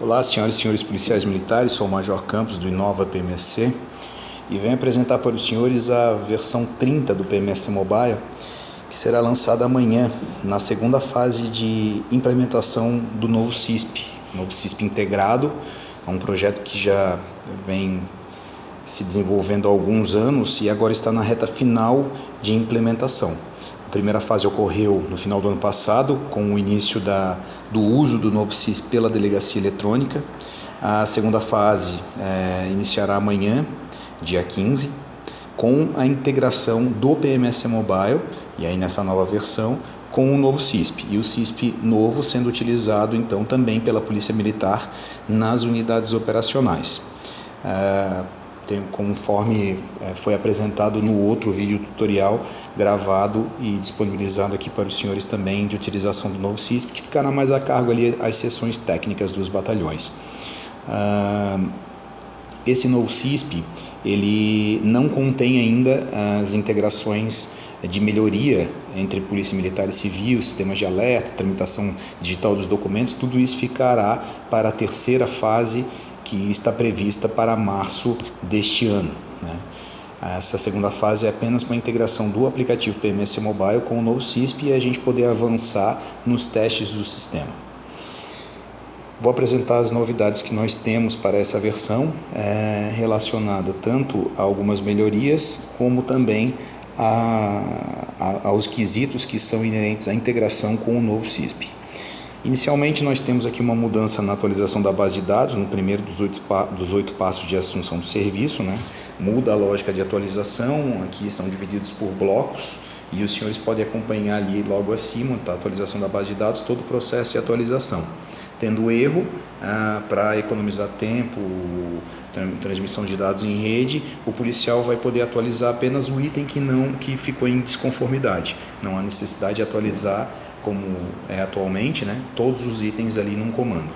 Olá, senhoras e senhores policiais militares, sou o Major Campos do Inova PMSC e venho apresentar para os senhores a versão 30 do PMSC Mobile, que será lançada amanhã, na segunda fase de implementação do novo CISP, integrado. É um projeto que já vem se desenvolvendo há alguns anos e agora está na reta final de implementação. A primeira fase ocorreu no final do ano passado, com o início do uso do novo CISP pela delegacia eletrônica. A segunda fase iniciará amanhã, dia 15, com a integração do PMSC Mobile, e aí nessa nova versão, com o novo CISP. E o CISP novo sendo utilizado então também pela Polícia Militar nas unidades operacionais. Conforme foi apresentado no outro vídeo tutorial gravado e disponibilizado aqui para os senhores também, de utilização do novo CISP, que ficará mais a cargo ali as seções técnicas dos batalhões. Esse novo CISP, ele não contém ainda as integrações de melhoria entre Polícia Militar e Civil, sistemas de alerta, tramitação digital dos documentos. Tudo isso ficará para a terceira fase, que está prevista para março deste ano, né? Essa segunda fase é apenas para a integração do aplicativo PMSC Mobile com o novo CISP e a gente poder avançar nos testes do sistema. Vou apresentar as novidades que nós temos para essa versão, relacionada tanto a algumas melhorias, como também aos quesitos que são inerentes à integração com o novo CISP. Inicialmente, nós temos aqui uma mudança na atualização da base de dados, no primeiro dos 8 passos de assunção do serviço, né? Muda a lógica de atualização, aqui estão divididos por blocos, e os senhores podem acompanhar ali logo acima, tá? A atualização da base de dados, todo o processo de atualização. Tendo erro, para economizar tempo, transmissão de dados em rede, o policial vai poder atualizar apenas o item que ficou em desconformidade. Não há necessidade de atualizar, como é atualmente, né, todos os itens ali num comando.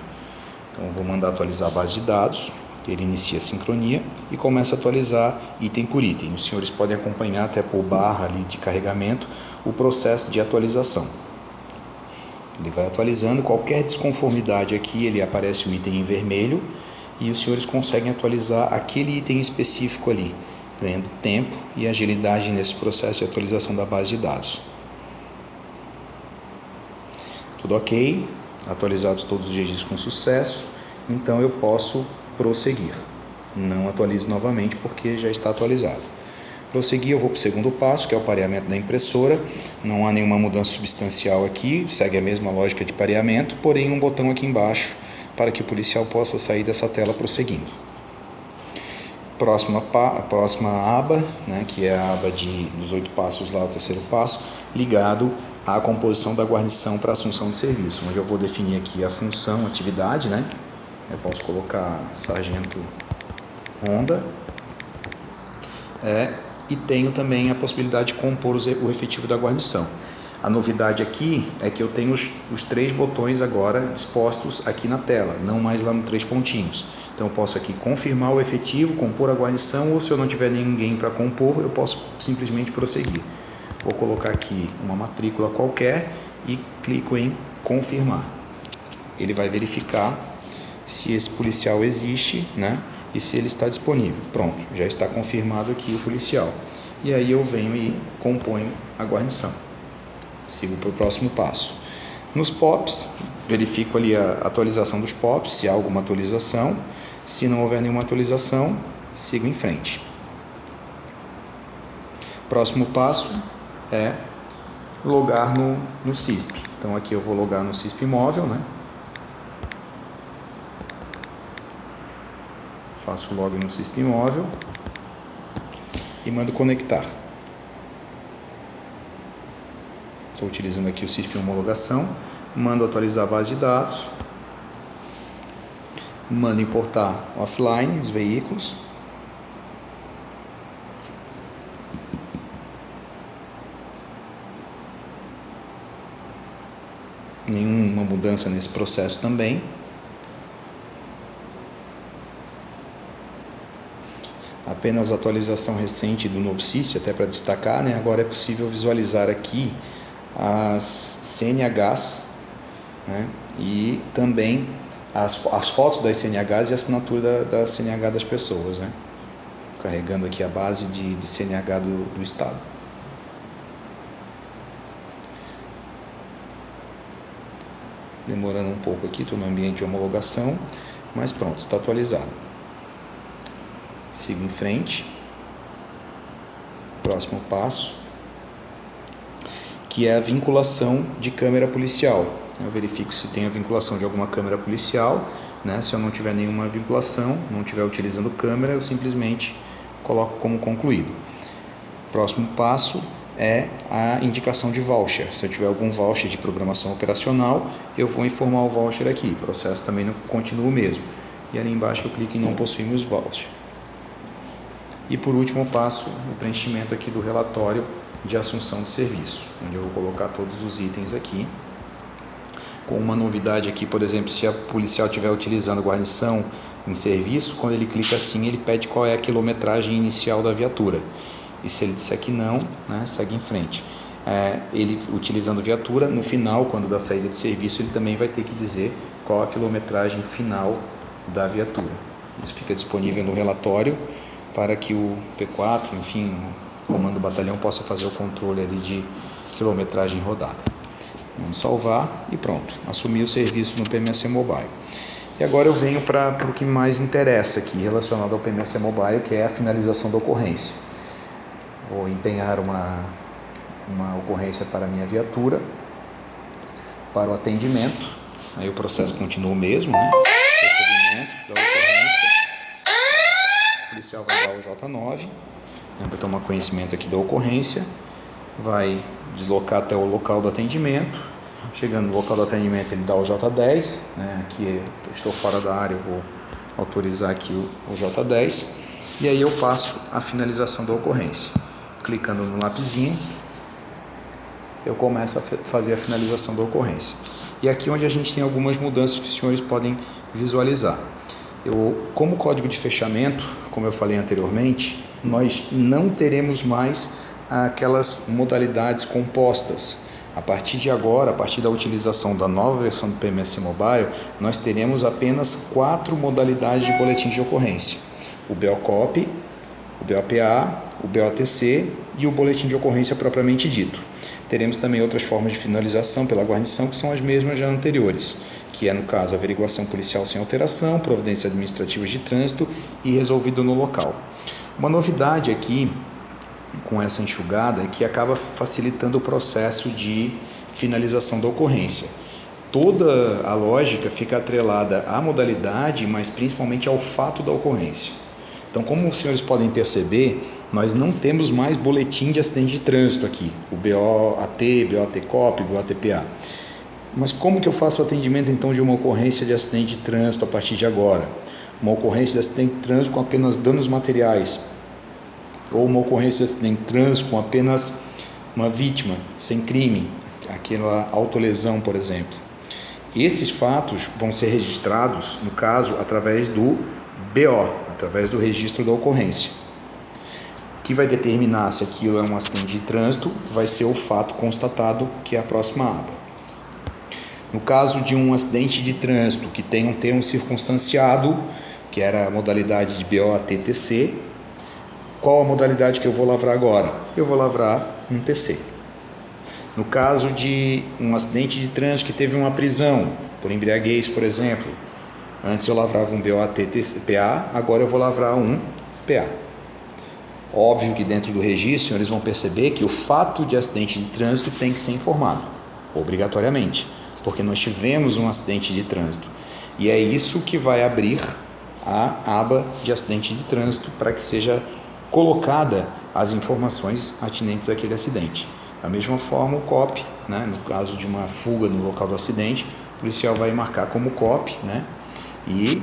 Então eu vou mandar atualizar a base de dados, ele inicia a sincronia e começa a atualizar item por item. Os senhores podem acompanhar até por barra ali de carregamento o processo de atualização. Ele vai atualizando, qualquer desconformidade aqui, ele aparece o item em vermelho e os senhores conseguem atualizar aquele item específico ali, ganhando tempo e agilidade nesse processo de atualização da base de dados. Tudo ok, atualizados todos os registros com sucesso, então eu posso prosseguir. Não atualizo novamente porque já está atualizado. Prosseguir, eu vou para o segundo passo, que é o pareamento da impressora. Não há nenhuma mudança substancial aqui, segue a mesma lógica de pareamento, porém um botão aqui embaixo para que o policial possa sair dessa tela prosseguindo. Próxima aba, né, que é a aba dos 8 passos lá, o terceiro passo, ligado à composição da guarnição para assunção de serviço, onde eu vou definir aqui a função, atividade, né? Eu posso colocar sargento Honda, e tenho também a possibilidade de compor o efetivo da guarnição. A novidade aqui é que eu tenho os 3 botões agora dispostos aqui na tela, não mais lá no 3 pontinhos. Então eu posso aqui confirmar o efetivo, compor a guarnição, ou se eu não tiver ninguém para compor, eu posso simplesmente prosseguir. Vou colocar aqui uma matrícula qualquer e clico em confirmar. Ele vai verificar se esse policial existe, né? E se ele está disponível. Pronto, já está confirmado aqui o policial. E aí eu venho e componho a guarnição. Sigo para o próximo passo. Nos POPs, verifico ali a atualização dos POPs, se há alguma atualização. Se não houver nenhuma atualização, sigo em frente. Próximo passo é logar no CISP. Então aqui eu vou logar no CISP móvel, né? Faço o login no CISP móvel e mando conectar. Estou utilizando aqui o CISP homologação, mando atualizar a base de dados, mando importar offline os veículos, nenhuma mudança nesse processo também. Apenas a atualização recente do novo CISP, até para destacar, né? Agora é possível visualizar aqui as CNHs, né? E também as fotos das CNHs e a assinatura da CNH das pessoas, né? Carregando aqui a base de CNH do Estado. Demorando um pouco aqui, estou no ambiente de homologação, mas pronto, está atualizado. Sigo em frente. Próximo passo, que é a vinculação de câmera policial. Eu verifico se tem a vinculação de alguma câmera policial, né? Se eu não tiver nenhuma vinculação, não estiver utilizando câmera, eu simplesmente coloco como concluído. Próximo passo é a indicação de voucher. Se eu tiver algum voucher de programação operacional, eu vou informar o voucher aqui. O processo também não continua o mesmo. E ali embaixo eu clico em não possuímos voucher. E por último passo, o preenchimento aqui do relatório de assunção de serviço, onde eu vou colocar todos os itens aqui. Com uma novidade aqui, por exemplo, se a policial estiver utilizando guarnição em serviço, quando ele clica assim, ele pede qual é a quilometragem inicial da viatura. E se ele disser que não, né, segue em frente. Ele utilizando viatura, no final, quando da saída de serviço, ele também vai ter que dizer qual a quilometragem final da viatura. Isso fica disponível no relatório para que o P4, enfim, o comando do batalhão possa fazer o controle ali de quilometragem rodada. Vamos salvar e pronto, assumir o serviço no PMSC Mobile. E agora eu venho para o que mais interessa aqui, relacionado ao PMSC Mobile, que é a finalização da ocorrência. Vou empenhar uma ocorrência para a minha viatura, para o atendimento, aí o processo continua o mesmo, né? Procedimento da ocorrência, o policial vai dar o J9, para tomar conhecimento aqui da ocorrência, vai deslocar até o local do atendimento. Chegando no local do atendimento, ele dá o J10, né? Aqui eu estou fora da área, eu vou autorizar aqui o J10, e aí eu faço a finalização da ocorrência. Clicando no lapisinho, eu começo a fazer a finalização da ocorrência. E aqui onde a gente tem algumas mudanças que os senhores podem visualizar. Como código de fechamento, como eu falei anteriormente, nós não teremos mais aquelas modalidades compostas. A partir de agora, a partir da utilização da nova versão do PMSC Mobile, nós teremos apenas 4 modalidades de boletim de ocorrência: o BOCOP, o BOPA, o BOTC e o boletim de ocorrência propriamente dito. Teremos também outras formas de finalização pela guarnição, que são as mesmas já anteriores, que é, no caso, averiguação policial sem alteração, providências administrativas de trânsito e resolvido no local. Uma novidade aqui, com essa enxugada, é que acaba facilitando o processo de finalização da ocorrência. Toda a lógica fica atrelada à modalidade, mas principalmente ao fato da ocorrência. Então, como os senhores podem perceber, nós não temos mais boletim de acidente de trânsito aqui, o BOAT, BOTCOP, BOTPA. Mas como que eu faço o atendimento então de uma ocorrência de acidente de trânsito a partir de agora? Uma ocorrência de acidente de trânsito com apenas danos materiais, ou uma ocorrência de acidente de trânsito com apenas uma vítima, sem crime, aquela autolesão, por exemplo. Esses fatos vão ser registrados, no caso, através do BO, através do registro da ocorrência. O que vai determinar se aquilo é um acidente de trânsito vai ser o fato constatado, que é a próxima aba. No caso de um acidente de trânsito que tem um termo circunstanciado, que era a modalidade de BOAT-TC, qual a modalidade que eu vou lavrar agora? Eu vou lavrar um TC. No caso de um acidente de trânsito que teve uma prisão por embriaguez, por exemplo, antes eu lavrava um BOAT-PA, agora eu vou lavrar um PA. Óbvio que dentro do registro eles vão perceber que o fato de acidente de trânsito tem que ser informado, obrigatoriamente, porque nós tivemos um acidente de trânsito. E é isso que vai abrir a aba de acidente de trânsito para que seja colocada as informações atinentes àquele acidente. Da mesma forma, o COP, né, no caso de uma fuga no local do acidente, o policial vai marcar como COP, né, e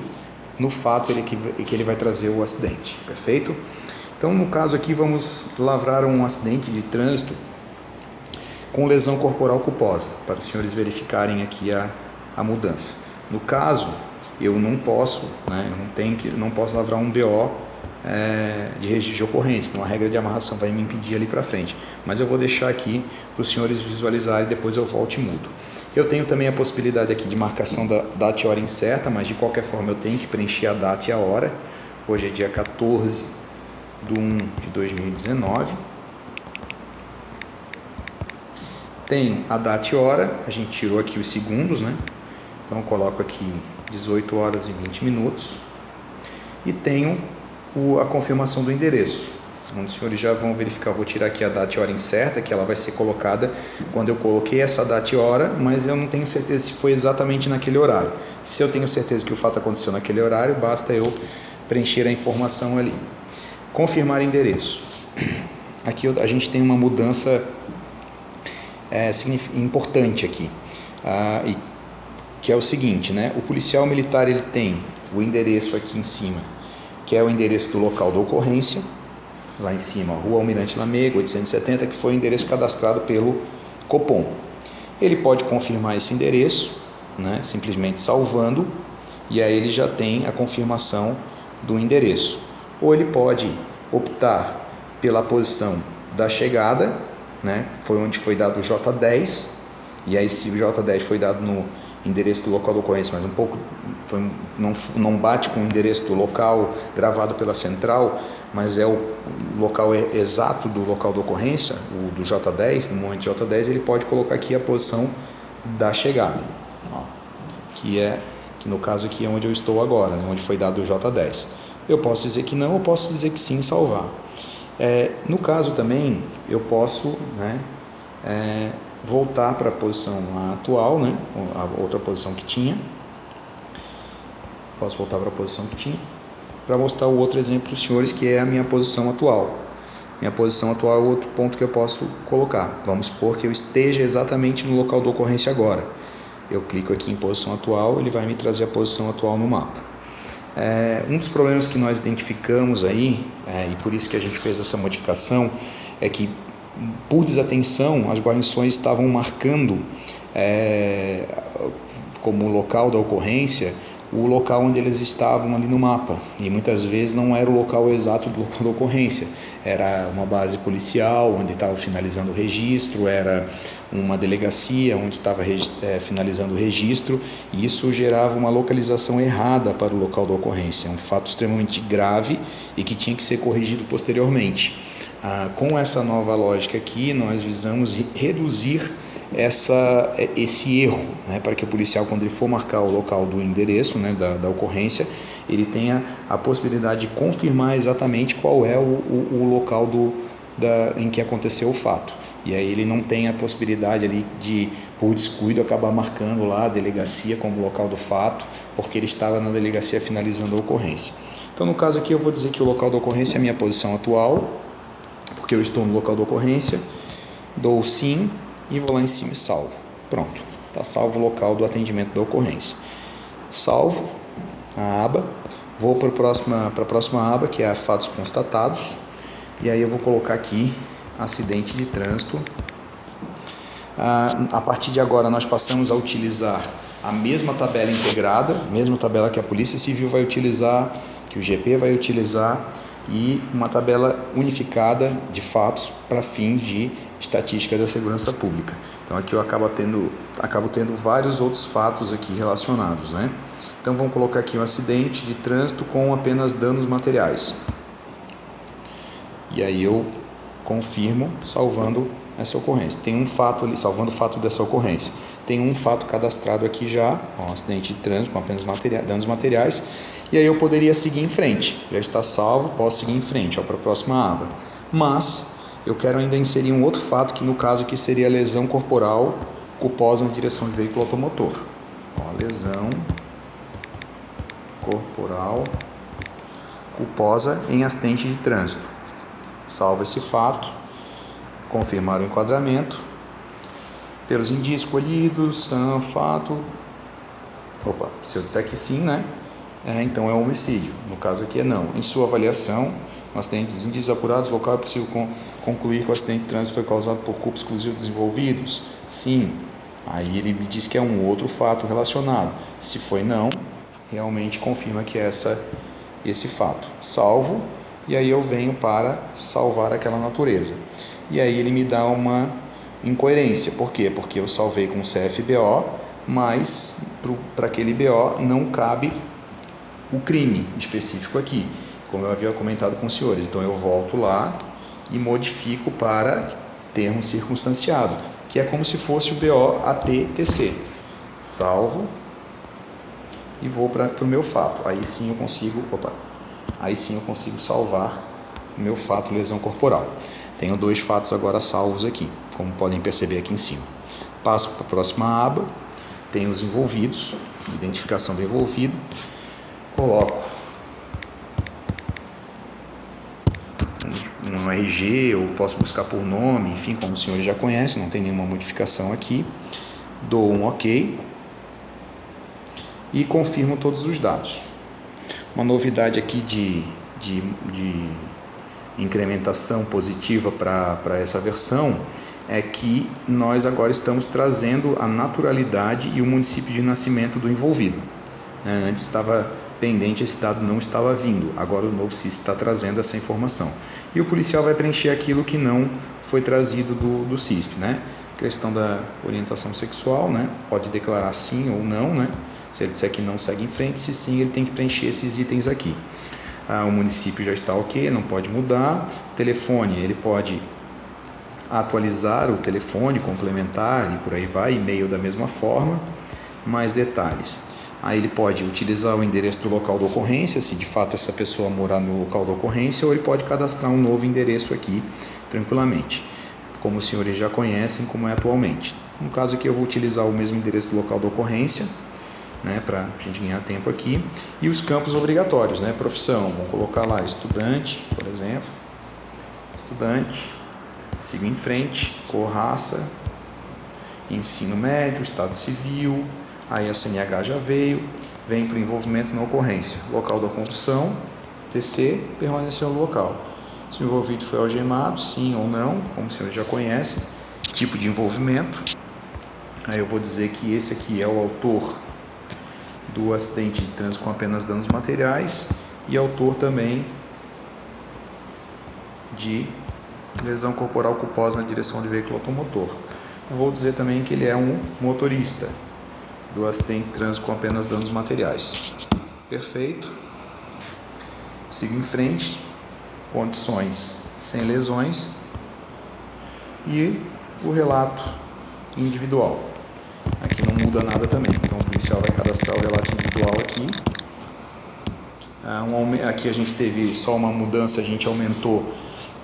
no fato que ele vai trazer o acidente, perfeito? Então, no caso aqui, vamos lavrar um acidente de trânsito com lesão corporal culposa, para os senhores verificarem aqui a mudança. No caso, eu não posso, né, não posso lavrar um BO de registro de ocorrência, então a regra de amarração vai me impedir ali para frente, mas eu vou deixar aqui para os senhores visualizarem e depois eu volto e mudo. Eu tenho também a possibilidade aqui de marcação da data e hora incerta, mas de qualquer forma eu tenho que preencher a data e a hora. Hoje é dia 14/1/2019. Tenho a data e hora, a gente tirou aqui os segundos, né? Então eu coloco aqui 18 horas e 20 minutos. E tenho a confirmação do endereço. Então, os senhores já vão verificar, eu vou tirar aqui a data e hora incerta, que ela vai ser colocada quando eu coloquei essa data e hora, mas eu não tenho certeza se foi exatamente naquele horário. Se eu tenho certeza que o fato aconteceu naquele horário, basta eu preencher a informação ali. Confirmar endereço. Aqui a gente tem uma mudança importante aqui, que é o seguinte, né? O policial militar ele tem o endereço aqui em cima, que é o endereço do local da ocorrência, lá em cima, Rua Almirante Lamego, 870, que foi o endereço cadastrado pelo Copom. Ele pode confirmar esse endereço, né, simplesmente salvando, e aí ele já tem a confirmação do endereço. Ou ele pode optar pela posição da chegada, né, foi onde foi dado o J10, e aí se o J10 foi dado no endereço do local da ocorrência, mas não bate com o endereço do local gravado pela central, mas é o local exato do local da ocorrência, o do J10, no momento de J10, ele pode colocar aqui a posição da chegada, ó, que no caso aqui é onde eu estou agora, né, onde foi dado o J10. Eu posso dizer que não, eu posso dizer que sim, salvar. No caso também, eu posso, né, voltar para a posição atual, né, a outra posição que tinha. Posso voltar para a posição que tinha, para mostrar o outro exemplo para os senhores, que é a minha posição atual. Minha posição atual é o outro ponto que eu posso colocar. Vamos supor que eu esteja exatamente no local da ocorrência agora. Eu clico aqui em posição atual, ele vai me trazer a posição atual no mapa. Um dos problemas que nós identificamos aí, e por isso que a gente fez essa modificação, é que por desatenção as guarnições estavam marcando como local da ocorrência o local onde eles estavam ali no mapa, e muitas vezes não era o local exato do local da ocorrência, era uma base policial onde estava finalizando o registro, era uma delegacia onde estava finalizando o registro, e isso gerava uma localização errada para o local da ocorrência, um fato extremamente grave e que tinha que ser corrigido posteriormente. Com essa nova lógica aqui, nós visamos reduzir esse erro, né, para que o policial, quando ele for marcar o local do endereço, né, da ocorrência, ele tenha a possibilidade de confirmar exatamente qual é o local em que aconteceu o fato. E aí ele não tem a possibilidade ali de, por descuido, acabar marcando lá a delegacia como local do fato, porque ele estava na delegacia finalizando a ocorrência. Então, no caso aqui, eu vou dizer que o local da ocorrência é a minha posição atual, porque eu estou no local da ocorrência, dou sim, e vou lá em cima e salvo. Pronto, está salvo o local do atendimento da ocorrência. Salvo a aba, vou para a próxima aba, que é fatos constatados, e aí eu vou colocar aqui acidente de trânsito. A partir de agora nós passamos a utilizar a mesma tabela integrada, a mesma tabela que a Polícia Civil vai utilizar, que o GP vai utilizar, e uma tabela unificada de fatos para fins de estatística da segurança pública. Então aqui eu acabo tendo vários outros fatos aqui relacionados, né? Então vamos colocar aqui um acidente de trânsito com apenas danos materiais. E aí eu confirmo, salvando essa ocorrência. Tem um fato ali, salvando o fato dessa ocorrência. Tem um fato cadastrado aqui já, um acidente de trânsito com apenas danos materiais. E aí eu poderia seguir em frente. Já está salvo, posso seguir em frente, para a próxima aba. Mas eu quero ainda inserir um outro fato, que no caso aqui seria a lesão corporal culposa na direção de veículo automotor. Lesão corporal culposa em acidente de trânsito. Salvo esse fato, confirmar o enquadramento, pelos indícios colhidos, fato. Se eu disser que sim, né? Então é homicídio. No caso aqui é não. Em sua avaliação, no acidente dos indícios apurados, local é possível concluir que o acidente de trânsito foi causado por culpa exclusiva dos envolvidos? Sim. Aí ele me diz que é um outro fato relacionado. Se foi não, realmente confirma que é esse fato. Salvo, e aí eu venho para salvar aquela natureza. E aí ele me dá incoerência. Por quê? Porque eu salvei com o CFBO, mas para aquele BO não cabe o crime específico aqui, como eu havia comentado com os senhores. Então eu volto lá e modifico para termo circunstanciado, que é como se fosse o BO ATTC. Salvo e vou para o meu fato. Aí sim eu consigo salvar o meu fato lesão corporal. Tenho 2 fatos agora salvos aqui, como podem perceber aqui em cima. Passo para a próxima aba, tenho os envolvidos, identificação do envolvido, coloco um RG, ou posso buscar por nome, enfim, como os senhores já conhecem, não tem nenhuma modificação aqui. Dou um OK e confirmo todos os dados. Uma novidade aqui de incrementação positiva para essa versão é que nós agora estamos trazendo a naturalidade e o município de nascimento do envolvido. Antes estava pendente, esse dado não estava vindo, agora o novo CISP está trazendo essa informação. E o policial vai preencher aquilo que não foi trazido do CISP, né? Questão da orientação sexual, né? Pode declarar sim ou não, né? Se ele disser que não, segue em frente. Se sim, ele tem que preencher esses itens aqui. O município já está ok, não pode mudar. Telefone, ele pode atualizar o telefone, complementar e por aí vai. E-mail da mesma forma. Mais detalhes. Aí ele pode utilizar o endereço do local da ocorrência, se de fato essa pessoa morar no local da ocorrência, ou ele pode cadastrar um novo endereço aqui tranquilamente, como os senhores já conhecem como é atualmente. No caso aqui eu vou utilizar o mesmo endereço do local da ocorrência, né, para a gente ganhar tempo aqui. E os campos obrigatórios, né, profissão, vamos colocar lá estudante, por exemplo, estudante, sigo em frente, cor, raça, ensino médio, estado civil, aí a CNH já vem para o envolvimento na ocorrência, local da condução, TC, permaneceu no local. Se o envolvido foi algemado, sim ou não, como o senhor já conhece, tipo de envolvimento, aí eu vou dizer que esse aqui é o autor do acidente de trânsito com apenas danos materiais e autor também de lesão corporal culposa na direção de veículo automotor. Vou dizer também que ele é um motorista do acidente de trânsito com apenas danos materiais. Perfeito. Sigo em frente. Condições sem lesões e o relato individual. Aqui não muda nada também, então o policial vai cadastrar o relato individual aqui. Aqui a gente teve só uma mudança, a gente aumentou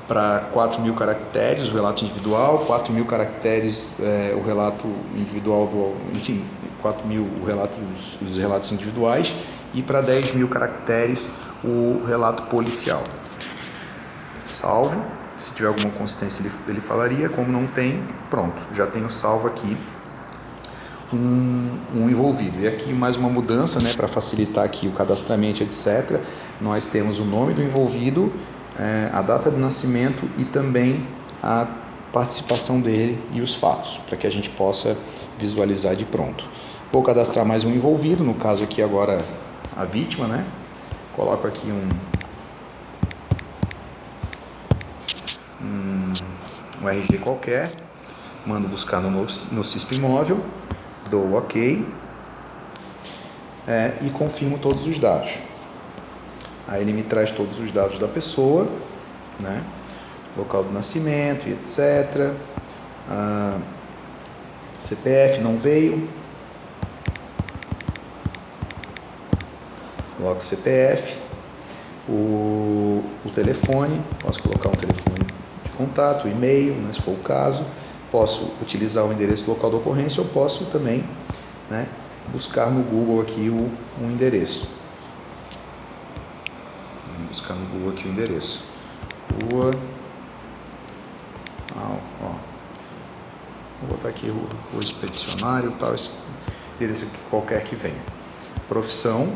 para 4.000 caracteres o relato individual, 4.000 caracteres o relato individual, enfim, 4.000 os relatos individuais e para 10.000 caracteres o relato policial. Salvo, se tiver alguma consistência ele falaria, como não tem, pronto, já tenho salvo aqui um envolvido. E aqui mais uma mudança, né, para facilitar aqui o cadastramento, etc. Nós temos o nome do envolvido, a data de nascimento e também a participação dele e os fatos, para que a gente possa visualizar de pronto. Vou cadastrar mais um envolvido, no caso aqui agora a vítima, né? Coloco aqui um RG qualquer, mando buscar no CISP móvel, dou OK e confirmo todos os dados. Aí ele me traz todos os dados da pessoa, né? Local do nascimento e etc. CPF não veio. Coloco o CPF. O telefone, posso colocar um telefone de contato, e-mail, né, se for o caso. Posso utilizar o endereço local da ocorrência ou posso também, né, buscar no Google aqui o endereço. Vou buscar no Google aqui o endereço. Rua. Vou botar aqui o expedicionário, tal, esse endereço aqui, qualquer que venha. Profissão.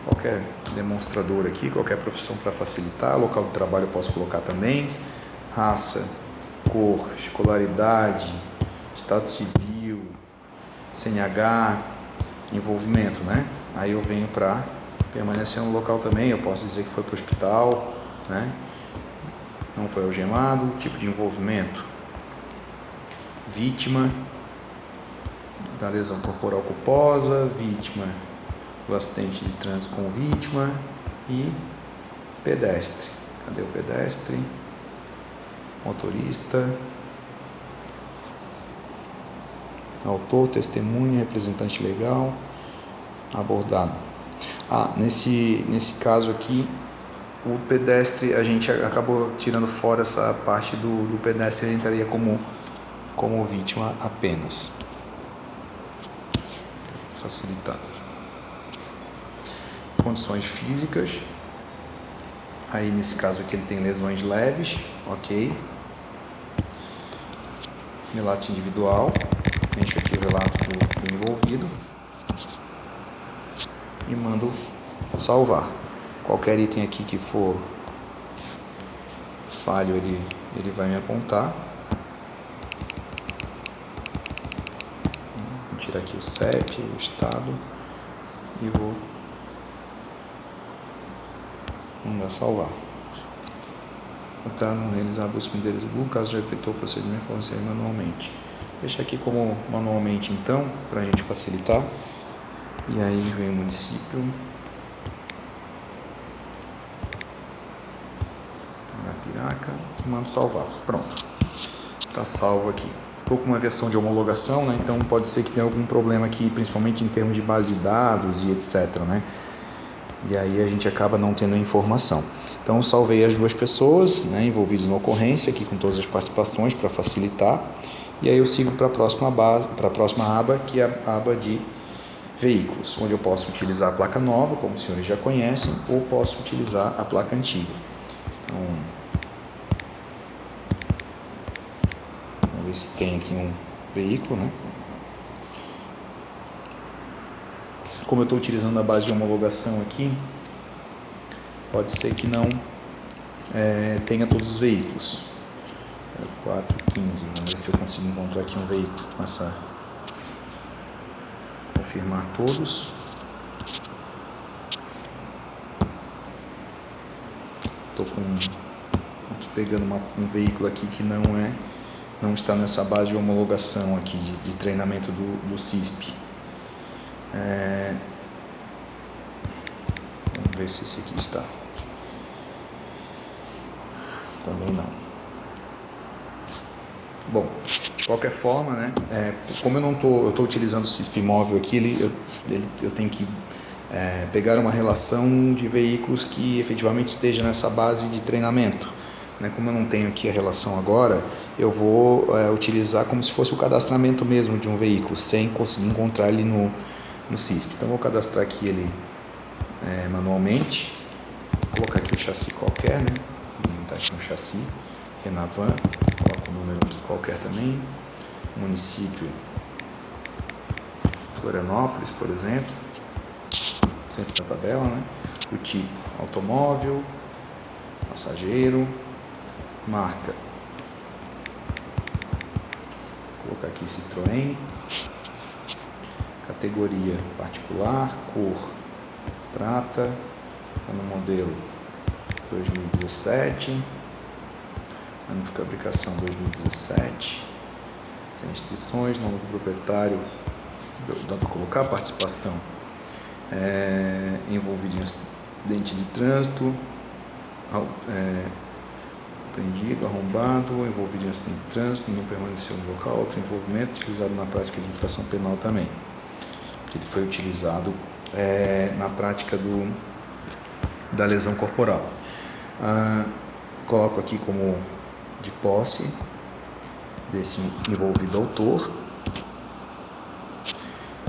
Qualquer demonstrador aqui, qualquer profissão para facilitar. Local de trabalho eu posso colocar também. Raça, cor, escolaridade, estado civil, CNH, envolvimento, né? Aí eu venho para permanecer no local também, eu posso dizer que foi para o hospital, né? não foi algemado, tipo de envolvimento, vítima da lesão corporal culposa, vítima do acidente de trânsito com vítima e pedestre. Cadê o pedestre? Motorista, autor, testemunha, representante legal, abordado. Nesse caso aqui, o pedestre, a gente acabou tirando fora essa parte do pedestre, ele entraria como vítima apenas. Facilitar. Condições físicas. Aí nesse caso aqui ele tem lesões leves, ok. Relato individual. Encho aqui o relato do envolvido. E mando salvar. Qualquer item aqui que for falho, ele vai me apontar. Vou tirar aqui o CEP, o estado e vou mandar salvar. Botar no realizar a busca no endereço Google, caso já efetuou o procedimento, fornecer manualmente. Deixar aqui como manualmente então, para a gente facilitar. E aí vem o município. Arapiraca, e mando salvar. Pronto. Está salvo aqui. Estou com uma versão de homologação, né? Então pode ser que tenha algum problema aqui, principalmente em termos de base de dados e etc, né? E aí a gente acaba não tendo informação. Então eu salvei as duas pessoas, né, envolvidas na ocorrência, aqui com todas as participações para facilitar. E aí eu sigo para a próxima aba, que é a aba de veículos, onde eu posso utilizar a placa nova, como os senhores já conhecem, ou posso utilizar a placa antiga. Então, vamos ver se tem aqui um veículo, né? Como eu estou utilizando a base de homologação aqui, pode ser que não tenha todos os veículos. 415, vamos ver se eu consigo encontrar aqui um veículo com essa. Confirmar todos. Estou aqui pegando um veículo aqui que não está nessa base de homologação aqui de treinamento do CISP. Vamos ver se esse aqui está. Também não. Bom, de qualquer forma, né, como eu estou utilizando o CISP móvel aqui, eu tenho que pegar uma relação de veículos que efetivamente esteja nessa base de treinamento. Né? Como eu não tenho aqui a relação agora, eu vou utilizar como se fosse o cadastramento mesmo de um veículo, sem conseguir encontrar ele no CISP. Então, eu vou cadastrar aqui ele manualmente. Vou colocar aqui o chassi qualquer, né? Vou montar aqui um chassi Renavan. Coloco o número aqui qualquer também. Município Florianópolis, por exemplo. Sempre na tabela, né? O tipo automóvel, passageiro, marca. Vou colocar aqui Citroën. Categoria particular, cor prata, no modelo 2017. Ano de fabricação 2017, sem restrições, nome do proprietário, dá para colocar participação envolvido em acidente de trânsito, apreendido, arrombado, envolvido em acidente de trânsito, não permaneceu no local, outro envolvimento utilizado na prática de infração penal também, porque ele foi utilizado na prática da lesão corporal. Coloco aqui como de posse desse envolvido autor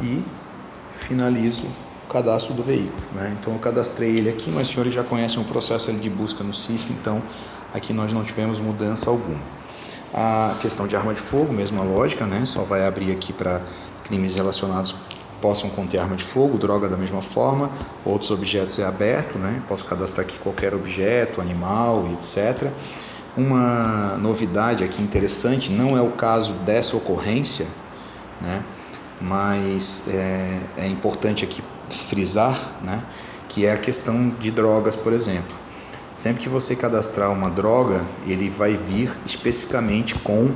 e finalizo o cadastro do veículo, né? Então eu cadastrei ele aqui, mas os senhores já conhecem o processo de busca no CISP, então aqui nós não tivemos mudança alguma. A questão de arma de fogo, mesma lógica, né? Só vai abrir aqui para crimes relacionados que possam conter arma de fogo, droga da mesma forma, outros objetos é aberto, né? Posso cadastrar aqui qualquer objeto, animal, etc. Uma novidade aqui interessante, não é o caso dessa ocorrência, né? Mas é importante aqui frisar, né? Que é a questão de drogas, por exemplo. Sempre que você cadastrar uma droga, ele vai vir especificamente com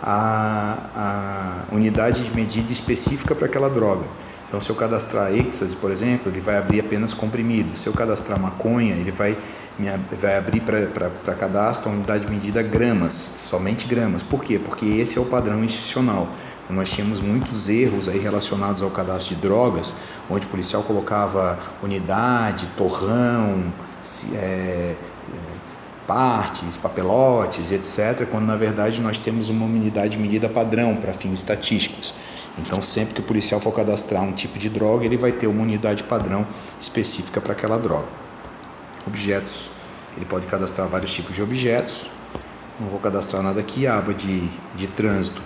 a unidade de medida específica para aquela droga. Então, se eu cadastrar êxtase, por exemplo, ele vai abrir apenas comprimido. Se eu cadastrar maconha, ele vai abrir para cadastro a unidade de medida gramas, somente gramas. Por quê? Porque esse é o padrão institucional. Nós tínhamos muitos erros aí relacionados ao cadastro de drogas, onde o policial colocava unidade, torrão, partes, papelotes, etc., quando na verdade nós temos uma unidade de medida padrão para fins estatísticos. Então, sempre que o policial for cadastrar um tipo de droga, ele vai ter uma unidade padrão específica para aquela droga. Objetos, ele pode cadastrar vários tipos de objetos. Não vou cadastrar nada aqui. A aba de trânsito,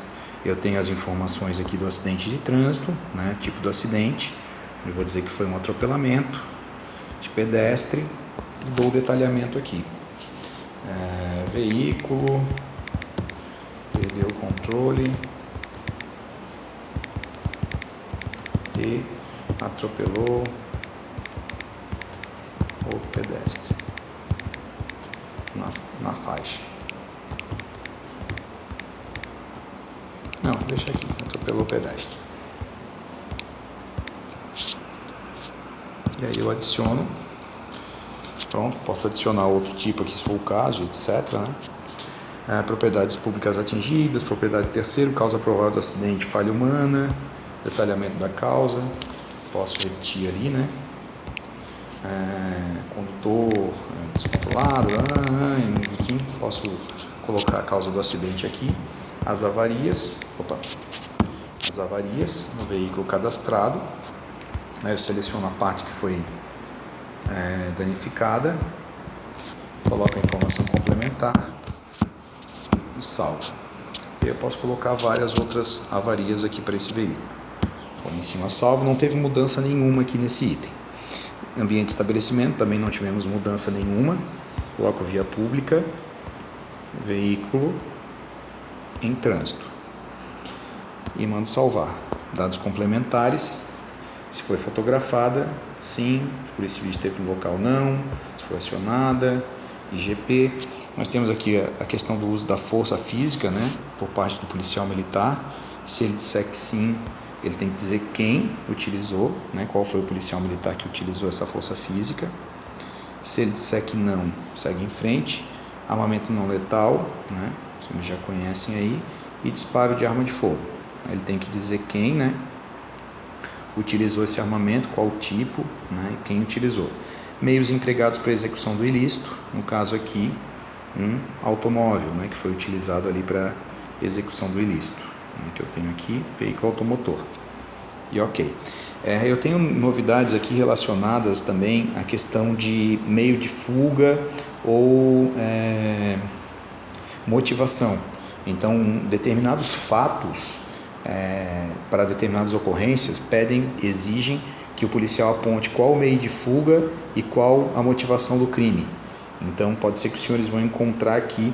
eu tenho as informações aqui do acidente de trânsito, né, tipo do acidente. Eu vou dizer que foi um atropelamento de pedestre e dou o detalhamento aqui. Veículo, perdeu o controle e atropelou o pedestre na faixa. Não, deixa aqui, atropelou o pedestre. E aí eu adiciono. Pronto, posso adicionar outro tipo aqui se for o caso, etc. Né? Propriedades públicas atingidas, propriedade de terceiro, causa provável do acidente, falha humana, detalhamento da causa, posso repetir ali, né? Condutor descontrolado, enfim, posso colocar a causa do acidente aqui, as avarias no veículo cadastrado, eu seleciono a parte que foi danificada, coloco a informação complementar e salvo. E eu posso colocar várias outras avarias aqui para esse veículo. Como em cima salvo, não teve mudança nenhuma aqui nesse item. Ambiente de estabelecimento, também não tivemos mudança nenhuma. Coloco via pública, veículo em trânsito e mando salvar. Dados complementares, se foi fotografada, sim, se a polícia civil esteve no local, não, se foi acionada, IGP. Nós temos aqui a questão do uso da força física, né, por parte do policial militar. Se ele disser que sim, ele tem que dizer quem utilizou, né, qual foi o policial militar que utilizou essa força física. Se ele disser que não, segue em frente. Armamento não letal, né, vocês já conhecem aí, e disparo de arma de fogo. Ele tem que dizer quem, né, utilizou esse armamento, qual tipo, né, e quem utilizou. Meios empregados para execução do ilícito, no caso aqui, um automóvel, né, que foi utilizado ali para execução do ilícito, né, que eu tenho aqui, veículo automotor. E ok. Eu tenho novidades aqui relacionadas também à questão de meio de fuga ou motivação. Então, determinados fatos para determinadas ocorrências exigem que o policial aponte qual o meio de fuga e qual a motivação do crime. Então, pode ser que os senhores vão encontrar aqui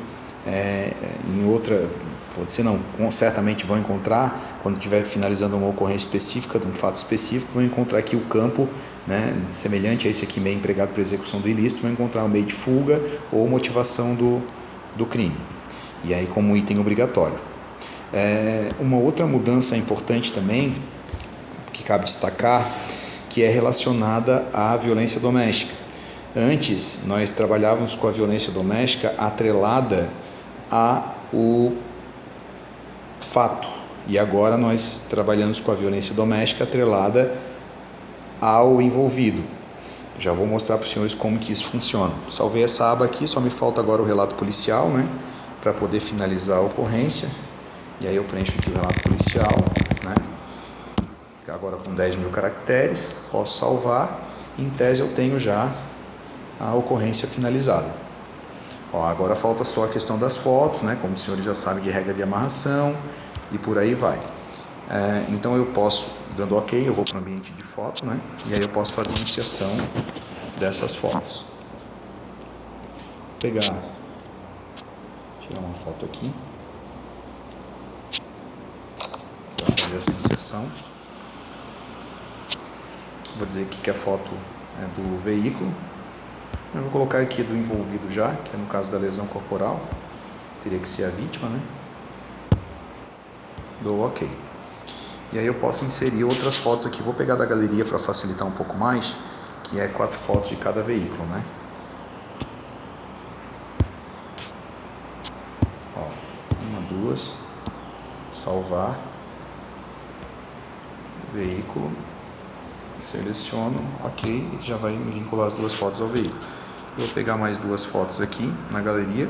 pode ser não, certamente vão encontrar, quando estiver finalizando uma ocorrência específica, de um fato específico, vão encontrar aqui o campo, né, semelhante a esse aqui, meio empregado para execução do ilícito, vão encontrar o meio de fuga ou motivação do crime. E aí como item obrigatório. Uma outra mudança importante também, que cabe destacar, que é relacionada à violência doméstica. Antes, nós trabalhávamos com a violência doméstica atrelada ao fato, e agora nós trabalhamos com a violência doméstica atrelada ao envolvido. Já vou mostrar para os senhores como que isso funciona. Salvei essa aba aqui, só me falta agora o relato policial, né, para poder finalizar a ocorrência. E aí eu preencho aqui o relato policial, né, agora com 10.000 caracteres, posso salvar, e em tese eu tenho já a ocorrência finalizada. Agora falta só a questão das fotos, né, como os senhores já sabem, de regra de amarração, e por aí vai. Então eu posso, dando ok, eu vou para o ambiente de foto, né, e aí eu posso fazer a iniciação dessas fotos. Vou tirar uma foto aqui, para fazer essa inserção. Vou dizer aqui que a foto é do veículo, Eu vou colocar aqui do envolvido já, que é no caso da lesão corporal. Teria que ser a vítima, né? Dou OK. E aí eu posso inserir outras fotos aqui. Vou pegar da galeria para facilitar um pouco mais, que é 4 fotos de cada veículo, né? Ó, 1, 2, salvar, veículo, seleciono, OK, e já vai me vincular as 2 fotos ao veículo. Eu vou pegar mais 2 fotos aqui na galeria.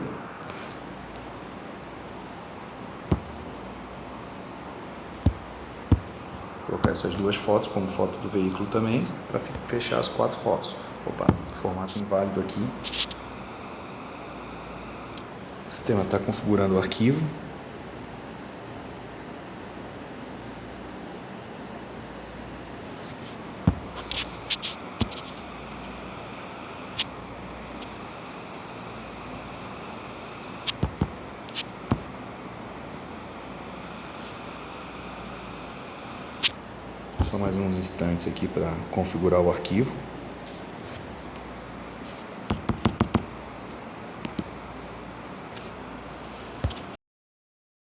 Colocar essas 2 fotos como foto do veículo também, para fechar as 4 fotos. Opa, formato inválido aqui. O sistema está configurando o arquivo. Só mais uns instantes aqui para configurar o arquivo.